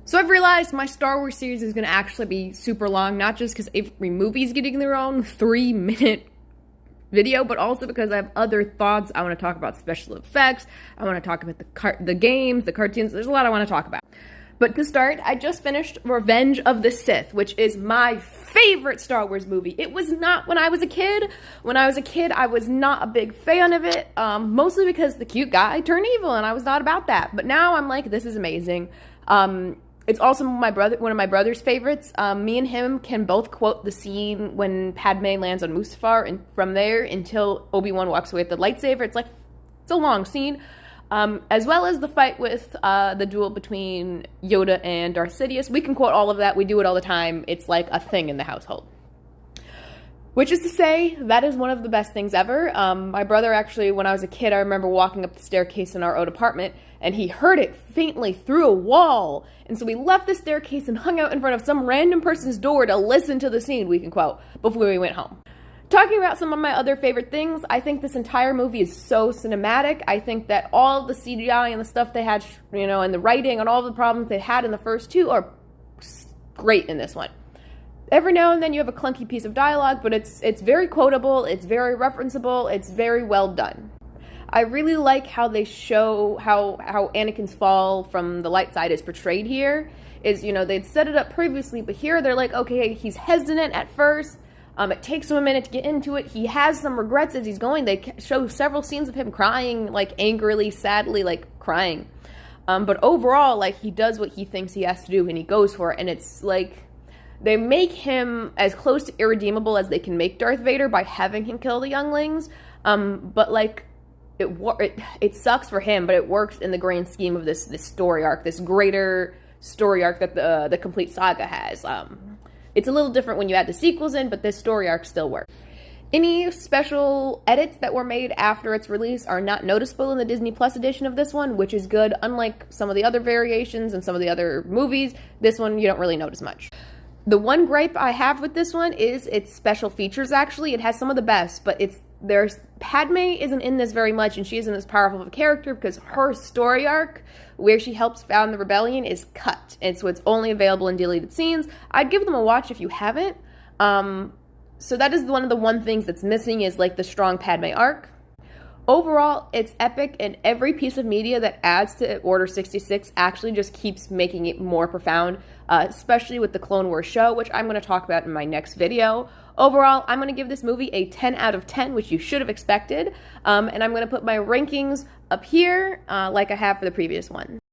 So I've realized my Star Wars series is going to actually be super long, not just because every movie is getting their own 3-minute video, but also because I have other thoughts. I want to talk about special effects. I want to talk about the games, the cartoons. There's a lot I want to talk about. But to start, I just finished Revenge of the Sith, which is my favorite Star Wars movie. It was not when I was a kid. When I was a kid, I was not a big fan of it, mostly because the cute guy turned evil, and I was not about that. But now I'm like, this is amazing. It's also one of my brother's favorites. Me and him can both quote the scene when Padme lands on Mustafar, and from there until Obi-Wan walks away with the lightsaber. It's a long scene. As well as the fight with the duel between Yoda and Darth Sidious. We can quote all of that. We do it all the time. It's like a thing in the household. Which is to say, that is one of the best things ever. My brother actually, when I was a kid, I remember walking up the staircase in our old apartment, and he heard it faintly through a wall. And so we left the staircase and hung out in front of some random person's door to listen to the scene, we can quote, before we went home. Talking about some of my other favorite things, I think this entire movie is so cinematic. I think that all the CGI and the stuff they had, and the writing and all the problems they had in the first two are great in this one. Every now and then you have a clunky piece of dialogue, but it's very quotable, it's very referenceable, it's very well done. I really like how they show how Anakin's fall from the light side is portrayed here. They'd set it up previously, but here they're like, okay, he's hesitant at first. It takes him a minute to get into it. He has some regrets as he's going. They show several scenes of him crying, angrily, sadly, crying. But overall, he does what he thinks he has to do, and he goes for it. And it's they make him as close to irredeemable as they can make Darth Vader by having him kill the younglings. But it sucks for him, but it works in the grand scheme of this story arc, this greater story arc that the complete saga has. It's a little different when you add the sequels in, but this story arc still works. Any special edits that were made after its release are not noticeable in the Disney Plus edition of this one, which is good. Unlike some of the other variations and some of the other movies, this one you don't really notice much. The one gripe I have with this one is its special features, actually. It has some of the best, but Padme isn't in this very much, and she isn't as powerful of a character because her story arc, where she helps found the rebellion, is cut, and so it's only available in deleted scenes. I'd give them a watch if you haven't. So that is one of the things that's missing is the strong Padme arc. Overall, it's epic, and every piece of media that adds to Order 66 actually just keeps making it more profound, especially with the Clone Wars show, which I'm going to talk about in my next video. Overall, I'm going to give this movie a 10 out of 10, which you should have expected, and I'm going to put my rankings up here like I have for the previous one.